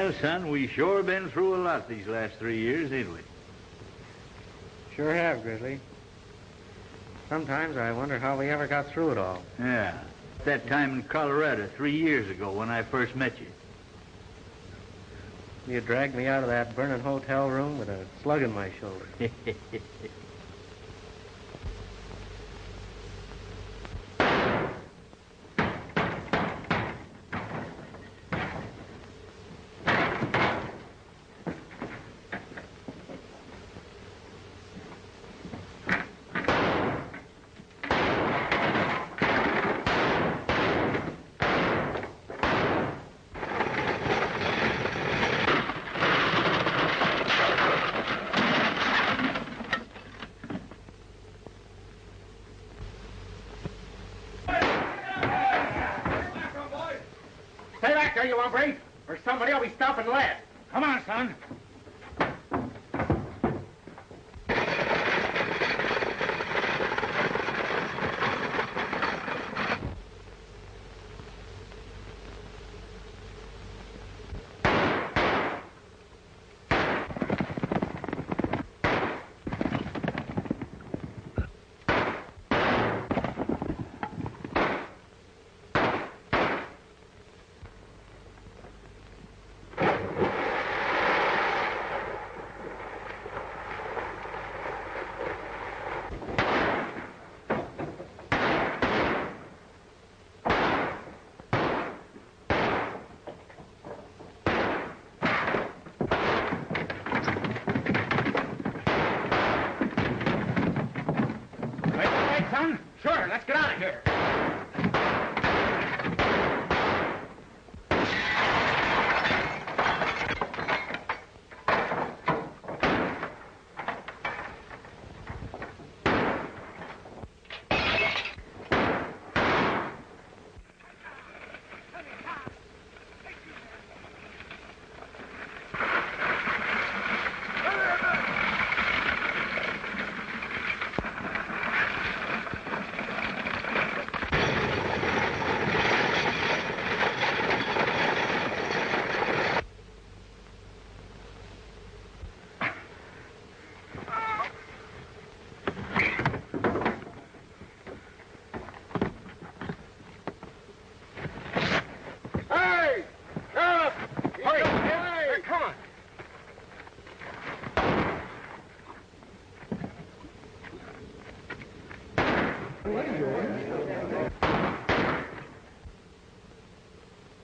Well, son, we sure been through a lot these last 3 years, ain't we? Sure have, Grizzly. Sometimes I wonder how we ever got through it all. Yeah. That time in Colorado 3 years ago when I first met you. You dragged me out of that burning hotel room with a slug in my shoulder. You hombre, or somebody will be stopping last. Come on, son. Sure, let's get out of here.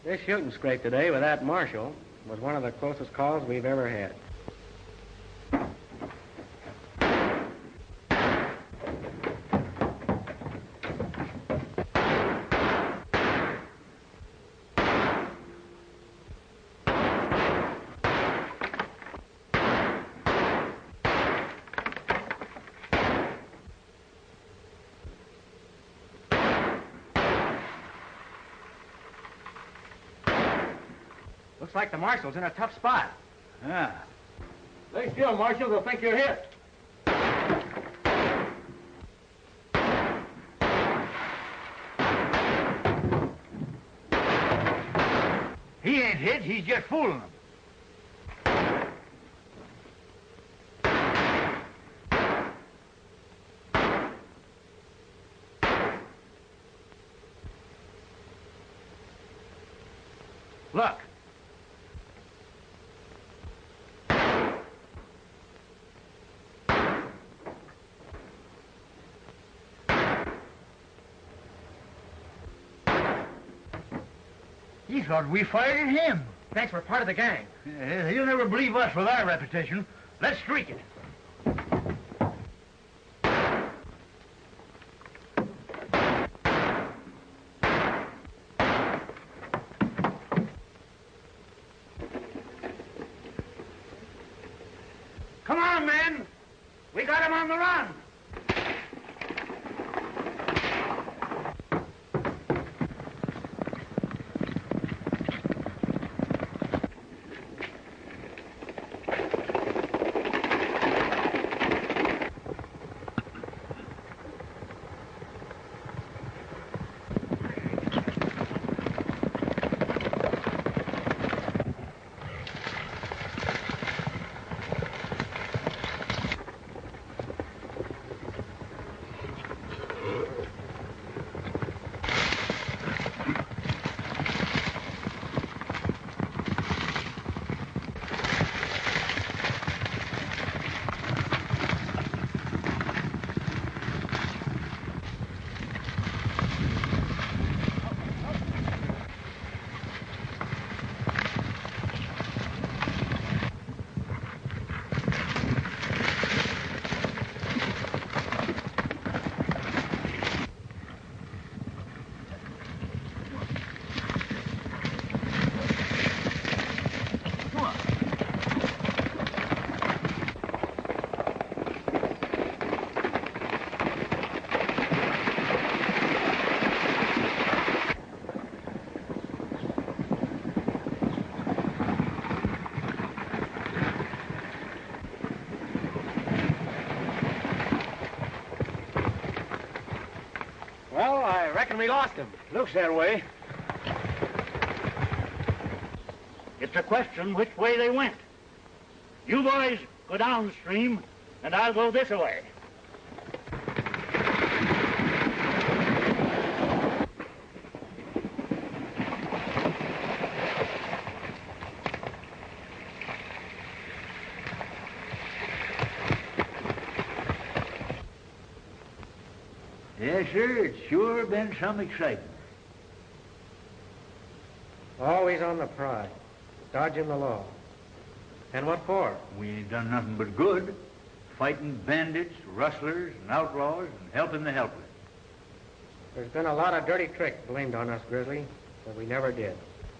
This shooting scrape today with that Marshal was one of the closest calls we've ever had. Looks like the Marshal's in a tough spot. Ah. Stay still, Marshal. They'll think you're hit. He ain't hit. He's just fooling them. Look. He thought we fired at him. Thanks, we're part of the gang. He'll never believe us with our reputation. Let's streak it. Come on, men. We got him on the run. Reckon we lost him. Looks that way. It's a question which way they went. You boys go downstream, and I'll go this way. Yes, sir, it's sure been some excitement. Always on the prowl, dodging the law. And what for? We ain't done nothing but good. Fighting bandits, rustlers, and outlaws, and helping the helpless. There's been a lot of dirty tricks blamed on us, Grizzly, but we never did.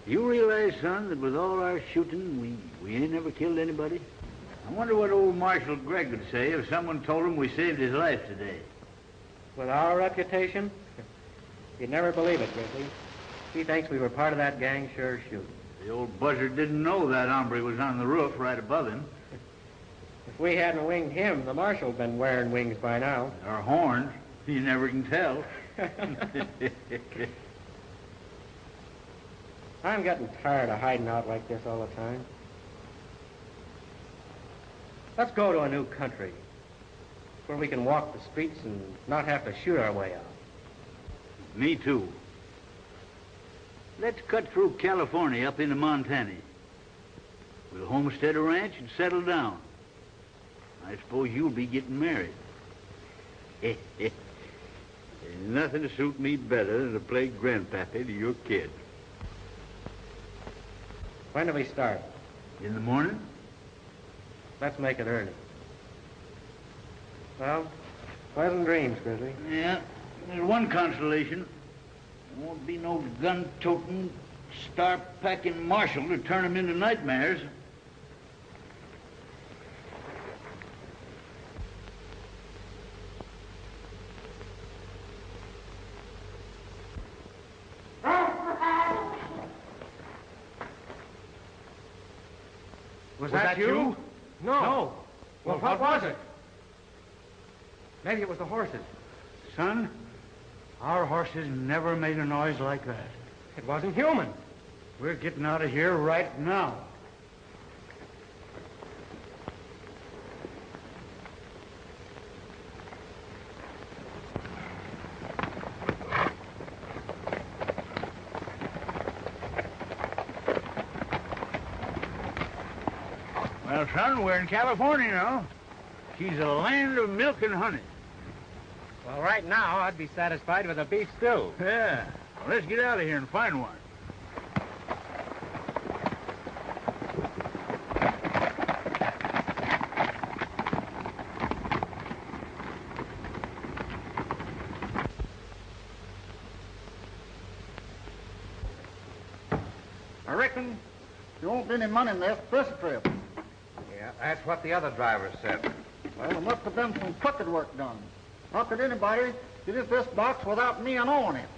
You realize, son, that with all our shooting, we ain't never killed anybody? I wonder what old Marshal Greg would say if someone told him we saved his life today. With our reputation, you'd never believe it, Grizzly. He thinks we were part of that gang sure shooting. The old buzzard didn't know that hombre was on the roof right above him. If we hadn't winged him, the Marshal'd been wearing wings by now. Our horns, you never can tell. I'm getting tired of hiding out like this all the time. Let's go to a new country where we can walk the streets and not have to shoot our way out. Me too. Let's cut through California up into Montana. We'll homestead a ranch and settle down. I suppose you'll be getting married. There's nothing to suit me better than to play grandpappy to your kid. When do we start? In the morning? Let's make it early. Well, pleasant dreams, Grizzly. Yeah, there's one consolation. There won't be no gun-toting, star-packing Marshal to turn them into nightmares. Was that you? No. Well, what was it? Maybe it was the horses. Son, our horses never made a noise like that. It wasn't human. We're getting out of here right now. Well, son, we're in California now. She's a land of milk and honey. Well, right now, I'd be satisfied with a beef stew. Yeah. Well, let's get out of here and find one. I reckon there won't be any money in there for this trip. Yeah, that's what the other driver said. Well, there must have been some crooked work done. How could anybody get in this box without me knowing it?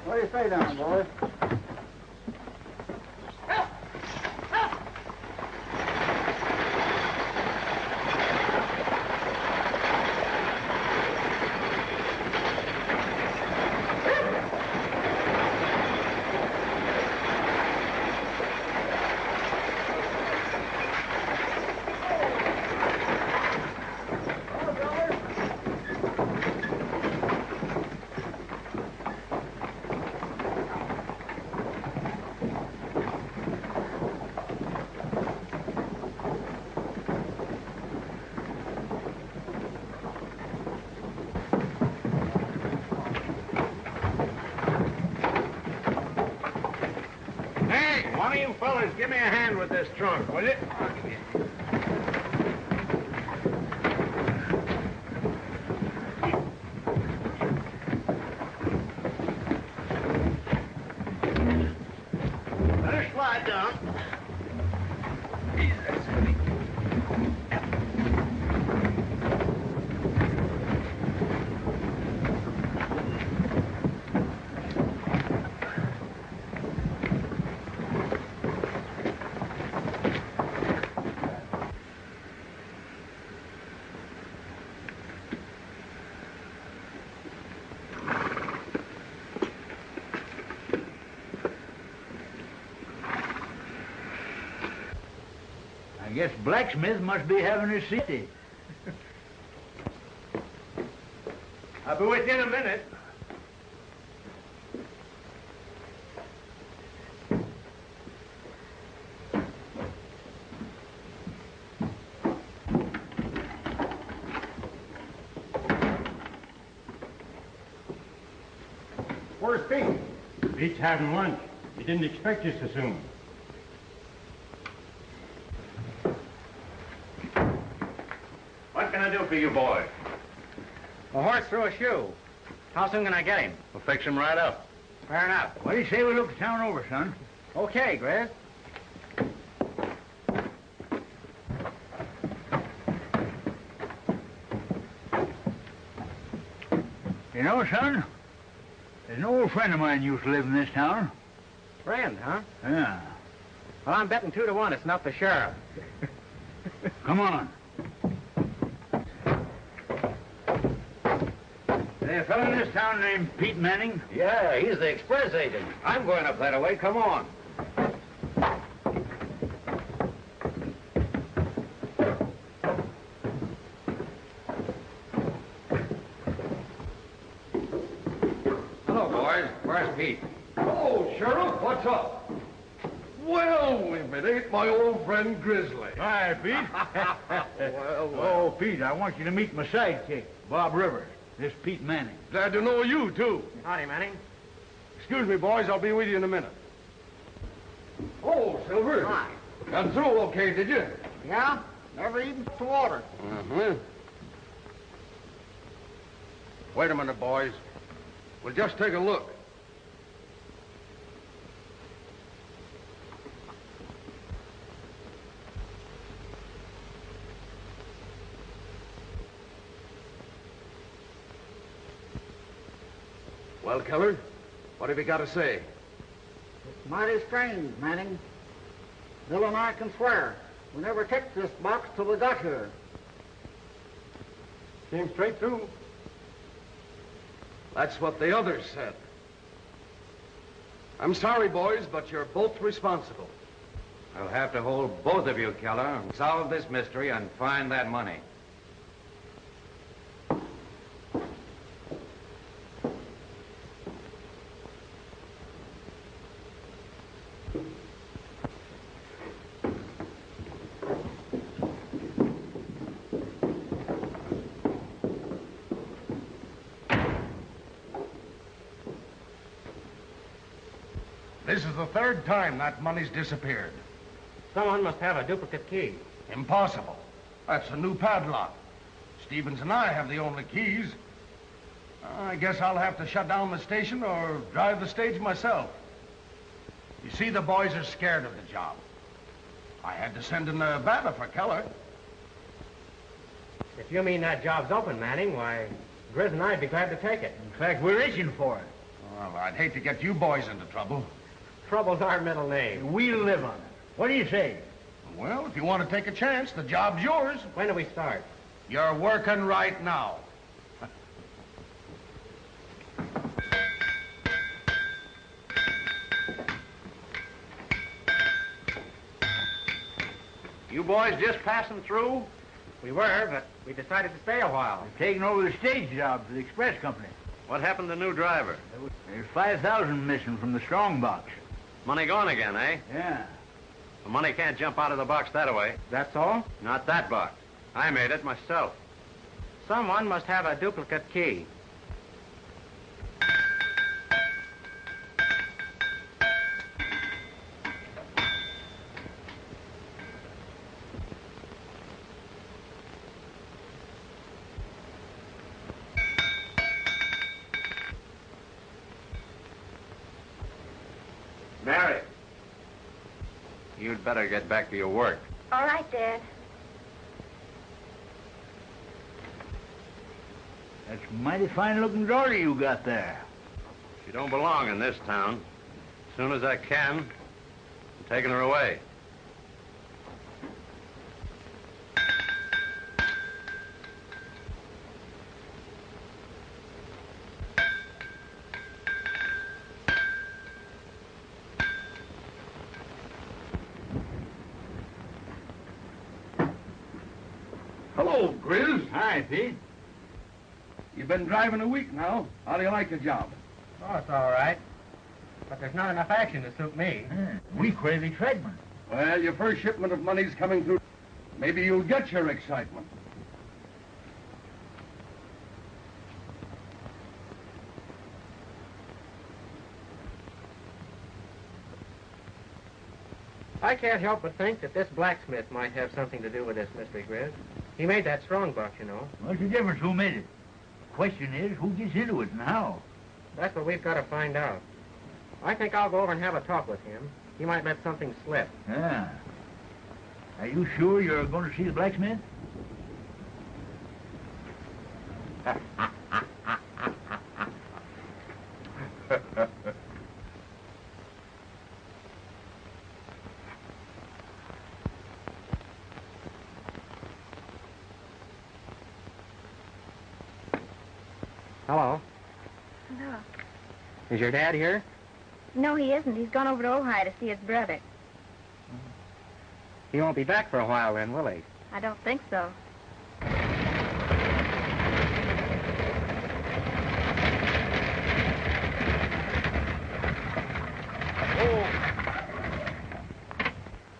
What do you say down, boys? boys, give me a hand with this trunk, will you? Better slide down. I guess blacksmith must be having his city. I'll be with you in a minute. Where's Pete? Pete's having lunch. He didn't expect you so soon. What can I do for you boys? A horse threw a shoe. How soon can I get him? We'll fix him right up. Fair enough. What do you say we look the town over, son? Okay, Grizz. You know, son, there's an old friend of mine used to live in this town. Friend, huh? Yeah. Well, I'm betting 2 to 1 it's not the sheriff. Come on. There's a fellow in this town named Pete Manning. Yeah, he's the express agent. I'm going up that way. Come on. Hello, boys. Where's Pete? Oh, Sheriff, what's up? Well, if it ain't my old friend Grizzly. Hi, Pete. Oh, Pete, I want you to meet my sidekick, Bob Rivers. This Pete Manning. Glad to know you, too. Howdy, Manning. Excuse me, boys. I'll be with you in a minute. Oh, Silver. Hi. Got through okay, did you? Yeah? Never even to water. Uh-huh. Wait a minute, boys. We'll just take a look. Well, Keller, what have you got to say? It's mighty strange, Manning. Bill and I can swear. We never took this box till we got here. Came straight through. That's what the others said. I'm sorry, boys, but you're both responsible. I'll have to hold both of you, Keller, and solve this mystery and find that money. This is the third time that money's disappeared. Someone must have a duplicate key. Impossible. That's a new padlock. Stevens and I have the only keys. I guess I'll have to shut down the station or drive the stage myself. You see, the boys are scared of the job. I had to send in a batter for Keller. If you mean that job's open, Manning, why, Grizz and I'd be glad to take it. In fact, we're itching for it. Well, I'd hate to get you boys into trouble. Trouble's our middle name. We'll live on it. What do you say? Well, if you want to take a chance, the job's yours. When do we start? You're working right now. You boys just passing through? We were, but we decided to stay a while. We're taking over the stage job for the express company. What happened to the new driver? There's 5,000 missing from the strong box. Money gone again, eh? Yeah. The money can't jump out of the box that way. That's all? Not that box. I made it myself. Someone must have a duplicate key. Mary. You'd better get back to your work. All right, Dad. That's a mighty fine-looking daughter you got there. She don't belong in this town. As soon as I can, I'm taking her away. Hello, Grizz. Hi, Pete. You've been driving a week now. How do you like the job? Oh, it's all right. But there's not enough action to suit me. We crazy tradesmen. Well, your first shipment of money's coming through. Maybe you'll get your excitement. I can't help but think that this blacksmith might have something to do with this mystery, Grizz. He made that strong box, you know. What's the difference? Who made it? The question is, who gets into it and how? That's what we've got to find out. I think I'll go over and have a talk with him. He might let something slip. Ah. Are you sure you're going to see the blacksmith? Hello. Hello. Is your dad here? No, he isn't. He's gone over to Ojai to see his brother. He won't be back for a while then, will he? I don't think so.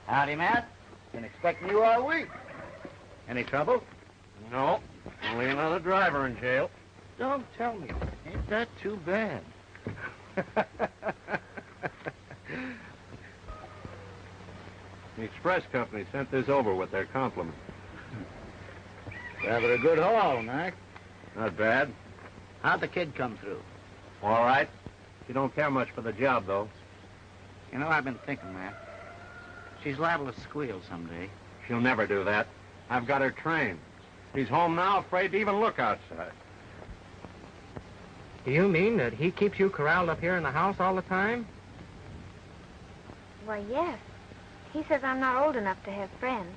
Howdy, Matt. Been expecting you all week. Any trouble? No, only another driver in jail. Don't tell me. Ain't that too bad? The express company sent this over with their compliments. Rather a good haul, Mac. Not bad. How'd the kid come through? All right. She don't care much for the job, though. You know, I've been thinking, Mac. She's liable to squeal someday. She'll never do that. I've got her trained. She's home now, afraid to even look outside. Do you mean that he keeps you corralled up here in the house all the time? Why, yes. He says I'm not old enough to have friends.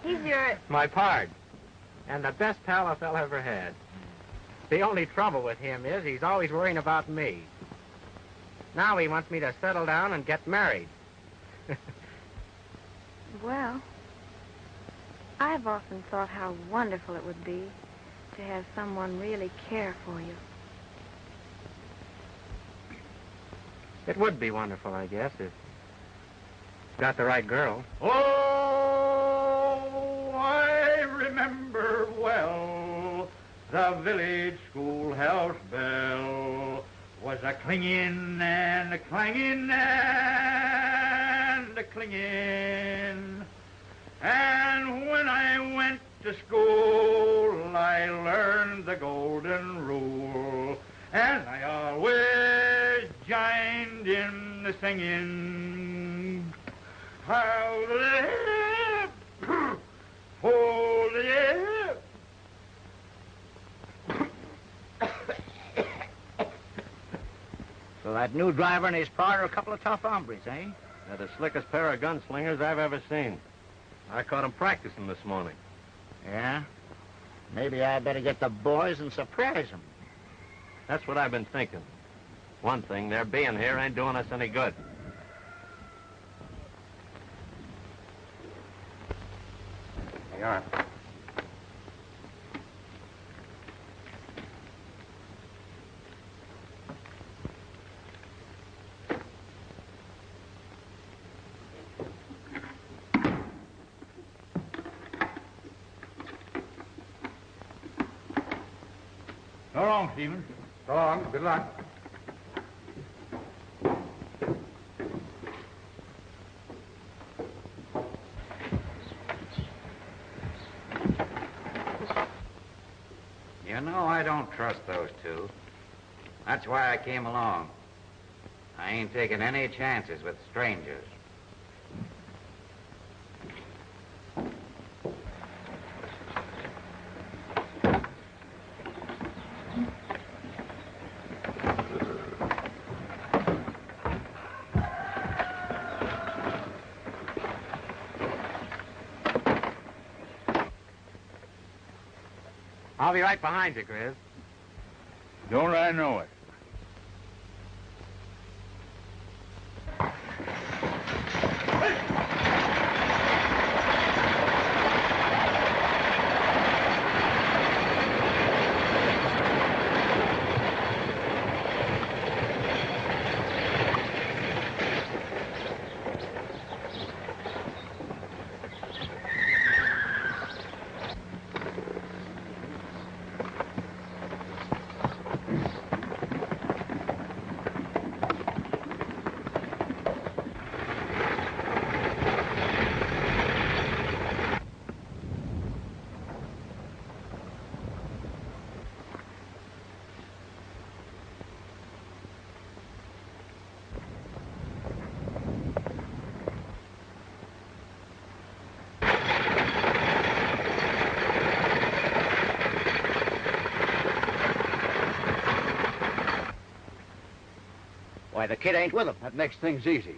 He's your... My pard. And the best pal a fella ever had. The only trouble with him is he's always worrying about me. Now he wants me to settle down and get married. Well, I've often thought how wonderful it would be to have someone really care for you. It would be wonderful, I guess, if got the right girl. Oh, I remember well the village schoolhouse bell was a clinging and a clanging and a clinging. And when I went to school, I learned the golden rule, and I always joined in the singing. How the hold the So that new driver and his partner are a couple of tough hombres, eh? They're the slickest pair of gunslingers I've ever seen. I caught them practicing this morning. Yeah? Maybe I better get the boys and surprise them. That's what I've been thinking. One thing, their being here ain't doing us any good. There you are. So long, Stephen. So long. Good luck. You know, I don't trust those two. That's why I came along. I ain't taking any chances with strangers. I'll be right behind you, Grizz. Don't I know it? Why, the kid ain't with him. That makes things easy.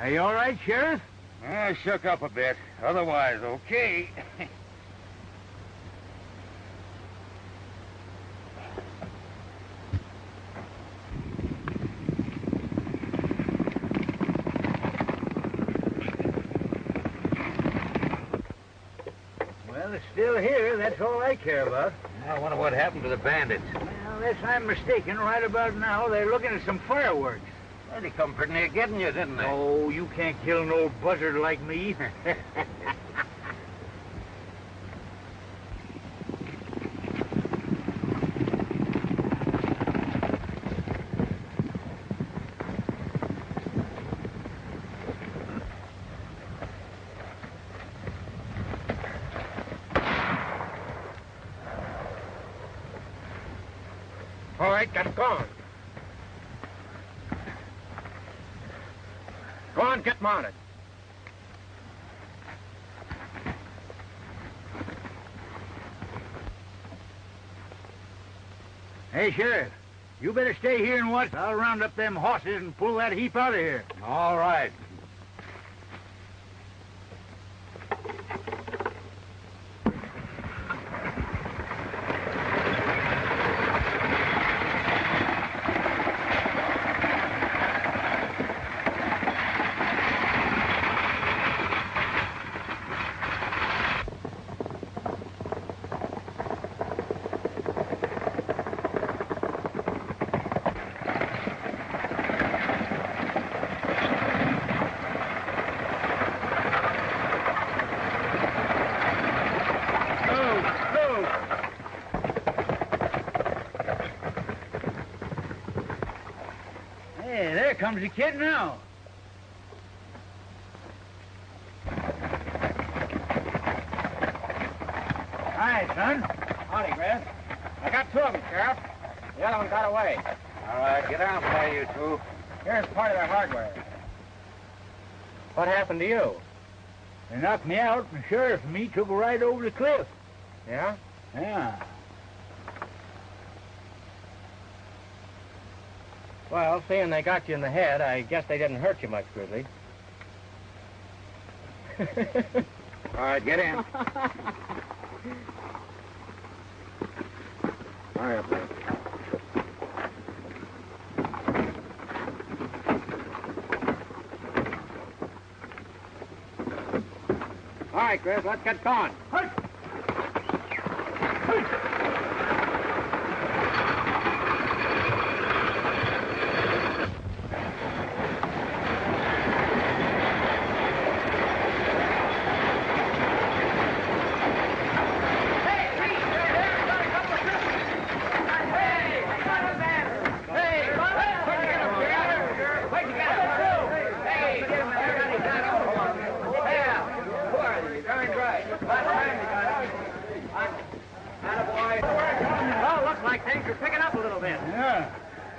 Are you all right, Sheriff? I shook up a bit. Otherwise, okay. Well, it's still here. That's all I care about. I wonder what happened to the bandits. Well, unless I'm mistaken, right about now, they're looking at some fireworks. Well, they come pretty near getting you, didn't they? Oh, you can't kill no buzzard like me. right, get going. Go on, get mounted. Hey, Sheriff, you better stay here and watch. I'll round up them horses and pull that heap out of here. All right. There comes the kid now. Hi, son. Howdy, Grizz. I got two of them, Sheriff. The other one got away. All right, get down there, you two. Here's part of their hardware. What happened to you? They knocked me out, and the sheriff and me took a ride over the cliff. Yeah? Yeah. Well, seeing they got you in the head, I guess they didn't hurt you much, Grizzly. All right, get in. Hurry up, man. All right, Grizz, let's get going.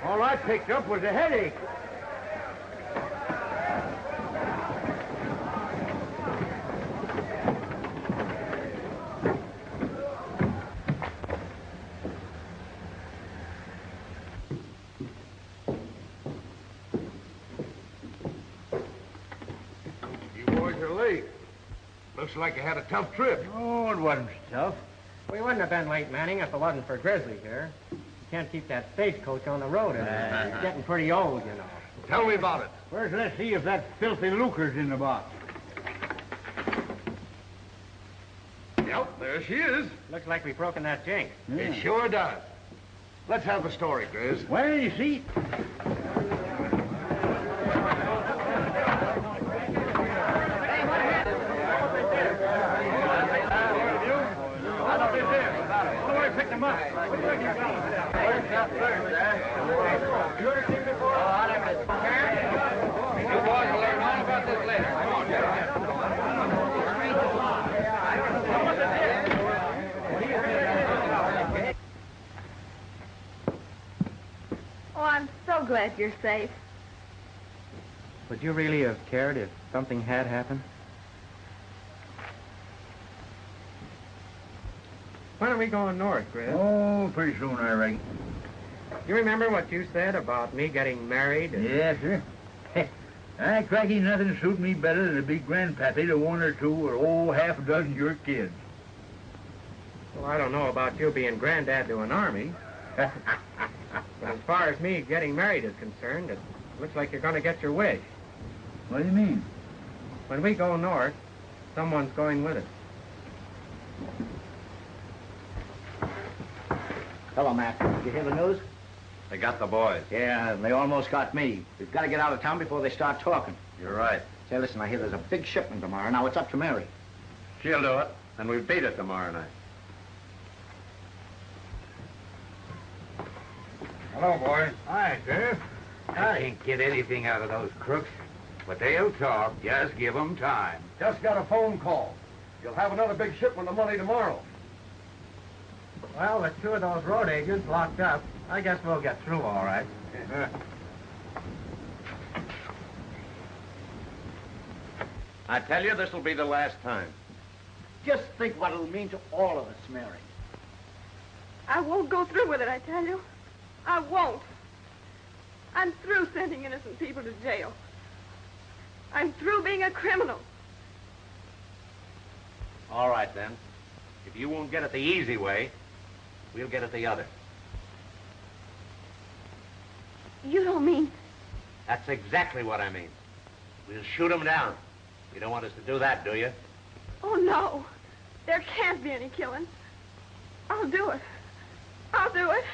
All I picked up was a headache. You boys are late. Looks like you had a tough trip. Oh, it wasn't tough. We wouldn't have been late, Manning, if it wasn't for Grizzly here. You can't keep that stagecoach on the road anymore. He's getting pretty old, you know. Tell me about it. First, let's see if that filthy lucre's in the box. Yep, there she is. Looks like we've broken that jinx. It sure does. Let's have the story, Grizz. Well, you see... Oh, I'm so glad you're safe. Would you really have cared if something had happened? When are we going north, Grizz? Oh, pretty soon, I reckon. You remember what you said about me getting married? Yes, sir. Cracky, nothing suit me better than to be grandpappy to one or two or, half a dozen of your kids. Well, I don't know about you being granddad to an army. But as far as me getting married is concerned, it looks like you're going to get your wish. What do you mean? When we go north, someone's going with us. Hello, Mac. Did you hear the news? They got the boys. Yeah, they almost got me. We've got to get out of town before they start talking. You're right. Say, listen, I hear there's a big shipment tomorrow. Now, it's up to Mary. She'll do it, and we beat it tomorrow night. Hello, boys. Hi, Sheriff. I can't get anything out of those crooks, but they'll talk. Just give them time. Just got a phone call. You'll have another big shipment of money tomorrow. Well, with 2 of those road agents locked up, I guess we'll get through all right. I tell you, this'll be the last time. Just think what it'll mean to all of us, Mary. I won't go through with it, I tell you. I won't. I'm through sending innocent people to jail. I'm through being a criminal. All right, then. If you won't get it the easy way, we'll get it the other. You don't mean... That's exactly what I mean. We'll shoot him down. You don't want us to do that, do you? Oh, no. There can't be any killing. I'll do it. I'll do it.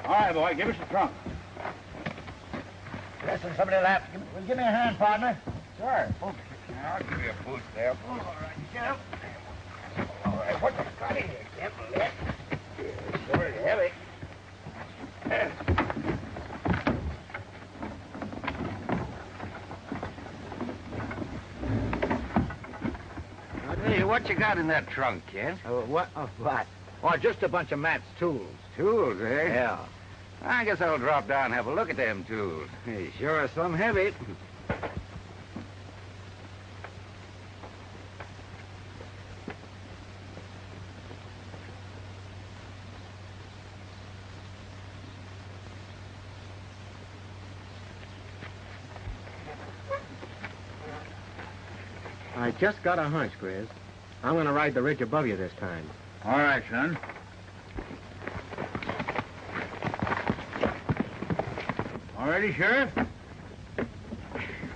All right, boy, give us the trunk. Listen, somebody laughed. Give me a hand, partner. Sure. I'll give you a boost there. All right, Sheriff. All right, what you got in here, Kemp? It's sort of heavy. Hey, what you got in that trunk, kid? What? Oh, just a bunch of Matt's tools. Tools, eh? Yeah. I guess I'll drop down and have a look at them tools. Hey, sure are some heavy. I just got a hunch, Grizz. I'm going to ride the ridge above you this time. All right, son. All ready, Sheriff?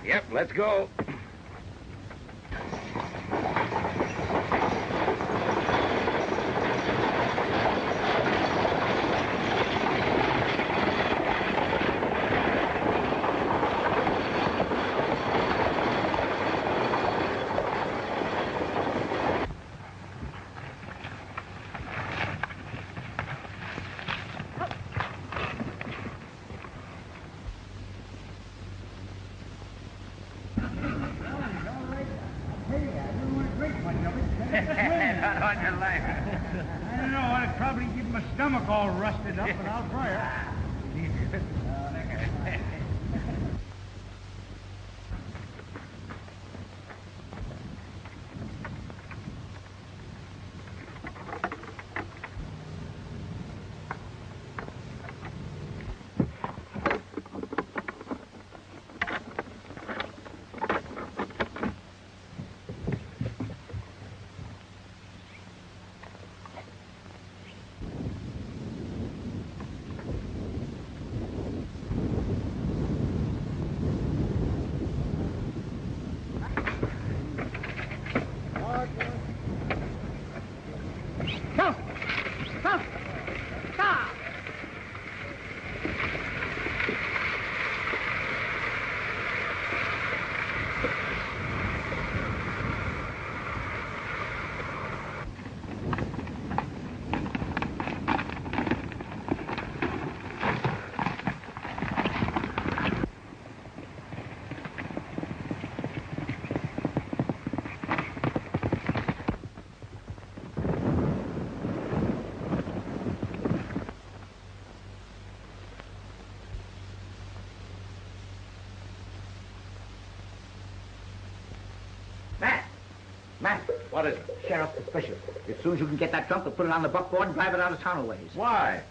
Yep, let's go. Not on your life. I don't know. I'd probably give my stomach all rusted up, but I'll try it. Matt. What is it? Sheriff suspicious. As soon as you can get that trunk, we'll put it on the buckboard and drive it out of town a ways. Why?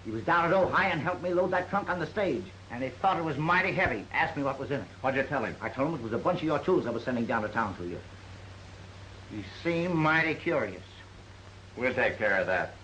He was down at Ohio and helped me load that trunk on the stage. And he thought it was mighty heavy. Asked me what was in it. What'd you tell him? I told him it was a bunch of your tools I was sending down to town to you. He seemed mighty curious. We'll take care of that.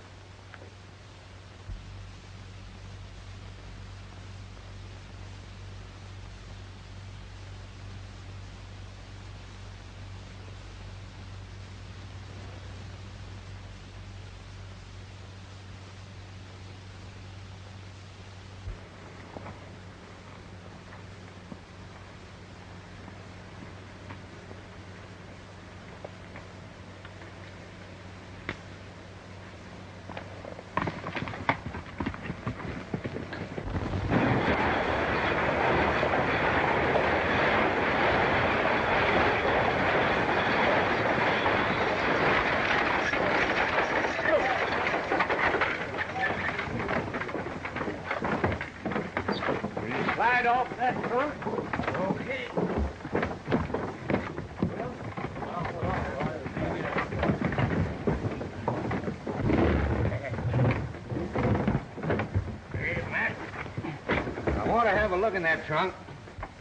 Right off that trunk. Okay. Hey, Matt. I want to have a look in that trunk.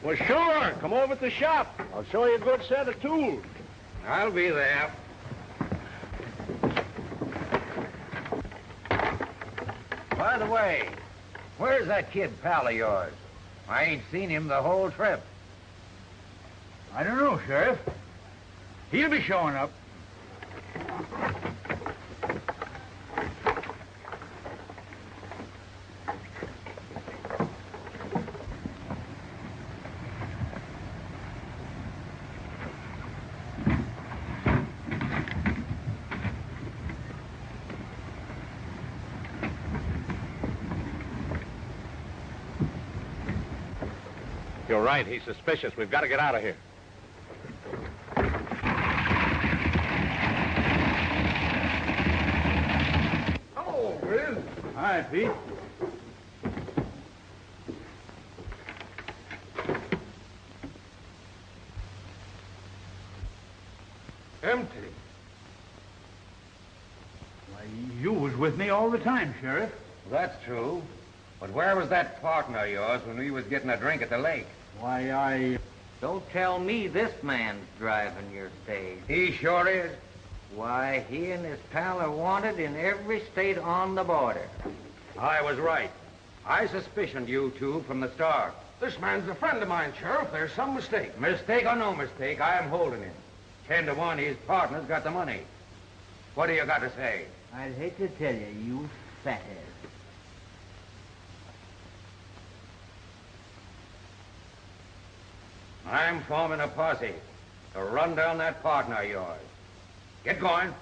Well, sure. Come over to the shop. I'll show you a good set of tools. I'll be there. By the way, where's that kid pal of yours? I ain't seen him the whole trip. I don't know, Sheriff. He'll be showing up. You're right. He's suspicious. We've got to get out of here. Hello, Grizz. Hi, Pete. Empty. Why, you was with me all the time, Sheriff. That's true. But where was that partner of yours when we was getting a drink at the lake? Why, Don't tell me this man's driving your stage. He sure is. Why, he and his pal are wanted in every state on the border. I was right. I suspicioned you two from the start. This man's a friend of mine, Sheriff. There's some mistake. Mistake or no mistake, I am holding him. 10 to 1, his partner's got the money. What do you got to say? I'd hate to tell you, you fathead. I'm forming a posse to run down that partner of yours. Get going.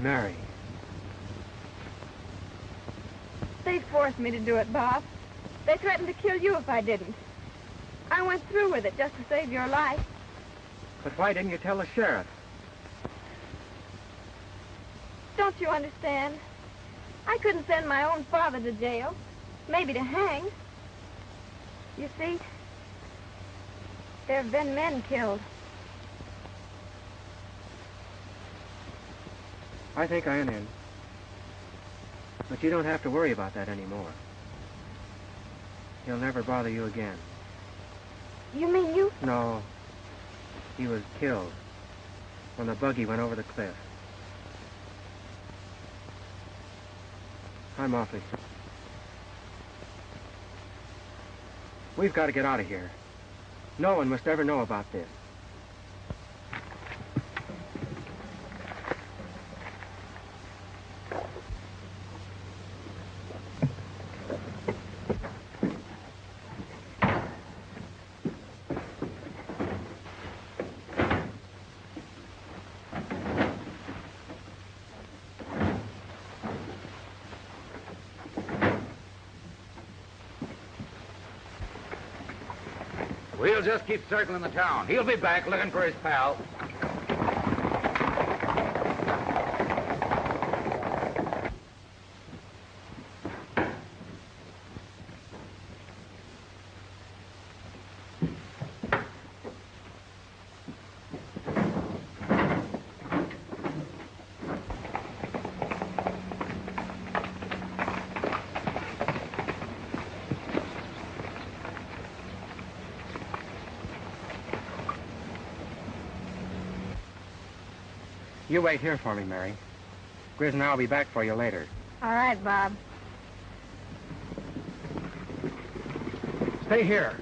Mary. They forced me to do it, Bob. They threatened to kill you if I didn't. I went through with it just to save your life. But why didn't you tell the sheriff? Don't you understand? I couldn't send my own father to jail. Maybe to hang. You see, there have been men killed. I think I am in. But you don't have to worry about that anymore. He'll never bother you again. You mean you? No. He was killed when the buggy went over the cliff. I'm awfully sorry. We've got to get out of here. No one must ever know about this. We'll just keep circling the town. He'll be back looking for his pal. You wait here for me, Mary. Grizz and I'll be back for you later. All right, Bob. Stay here.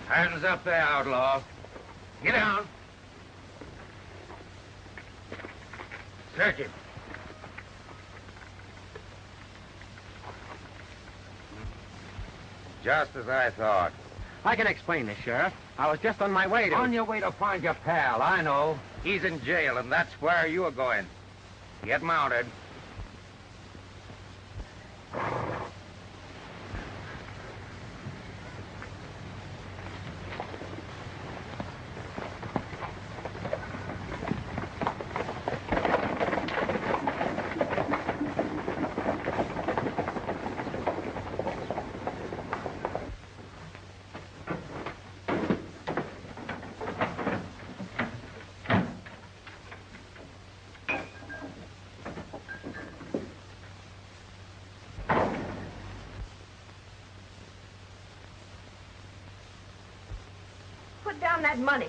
Hands up there, outlaw. Get down. Search him. Just as I thought. I can explain this, Sheriff. I was just on my way to... On your way to find your pal, I know. He's in jail, and that's where you are going. Get mounted. Put down that money.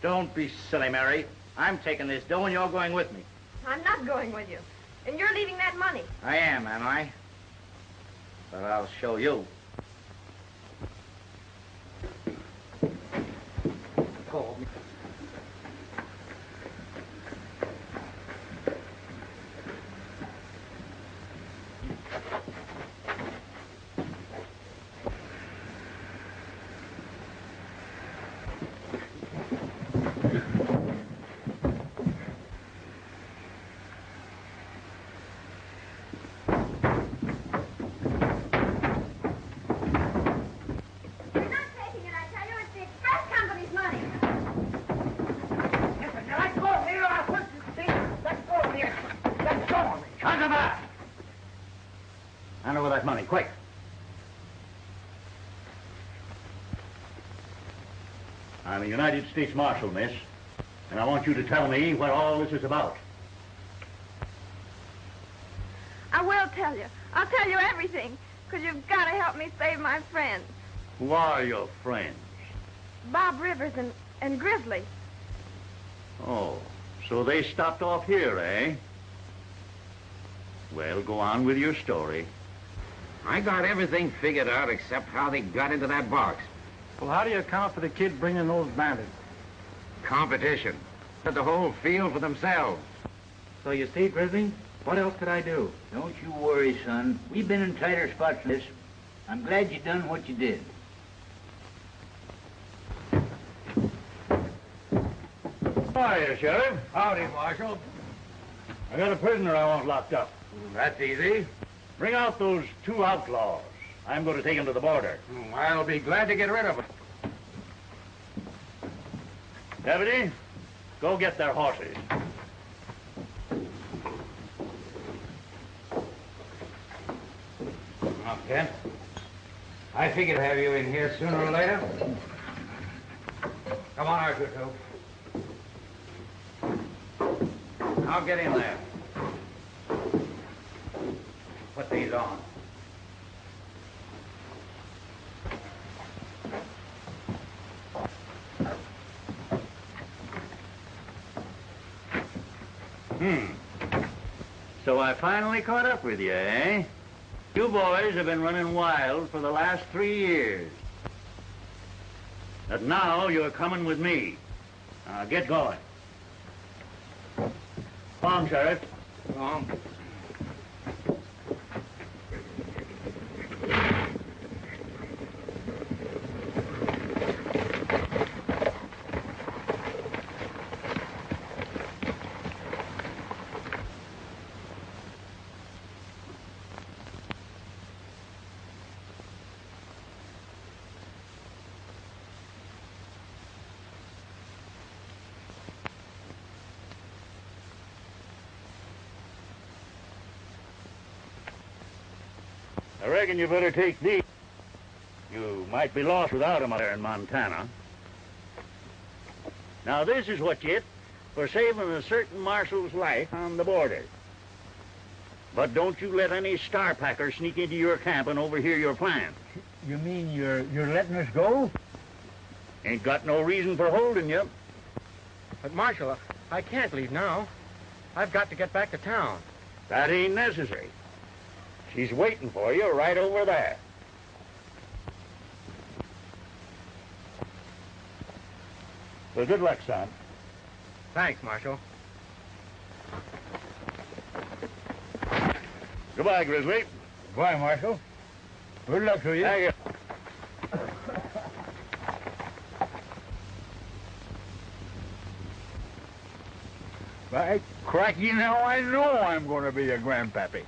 Don't be silly, Mary. I'm taking this dough and you're going with me. I'm not going with you. And you're leaving that money. I am I? But I'll show you. Oh. Hand over that money, quick. I'm a United States Marshal, miss, and I want you to tell me what all this is about. I will tell you. I'll tell you everything, because you've got to help me save my friends. Who are your friends? Bob Rivers and Grizzly. Oh, so they stopped off here, eh? Well, go on with your story. I got everything figured out except how they got into that box. Well, how do you account for the kid bringing those bandits? Competition. Had the whole field for themselves. So you see, Grizzly, What else could I do? Don't you worry, son. We've been in tighter spots than this. I'm glad you done what you did. Hiya, Sheriff. Howdy, Marshal. I got a prisoner I want locked up. That's easy. Bring out those 2 outlaws. I'm going to take them to the border. I'll be glad to get rid of them. Deputy, go get their horses. Now, Kent, I figured to have you in here sooner or later. Come on, Arthur, too. Now get in there. Put these on. So I finally caught up with you, eh? You boys have been running wild for the last 3 years. But now you're coming with me. Now get going. Come on, Sheriff. Come on. I reckon you better take these. You might be lost without them out there in Montana. Now, this is what you get for saving a certain marshal's life on the border. But don't you let any star packer sneak into your camp and overhear your plans. You mean you're letting us go? Ain't got no reason for holding you. But, Marshal, I can't leave now. I've got to get back to town. That ain't necessary. She's waiting for you right over there. Well, good luck, son. Thanks, Marshal. Goodbye, Grizzly. Goodbye, Marshal. Good luck to you. Thank you. By cracky, now I know I'm going to be a grandpappy.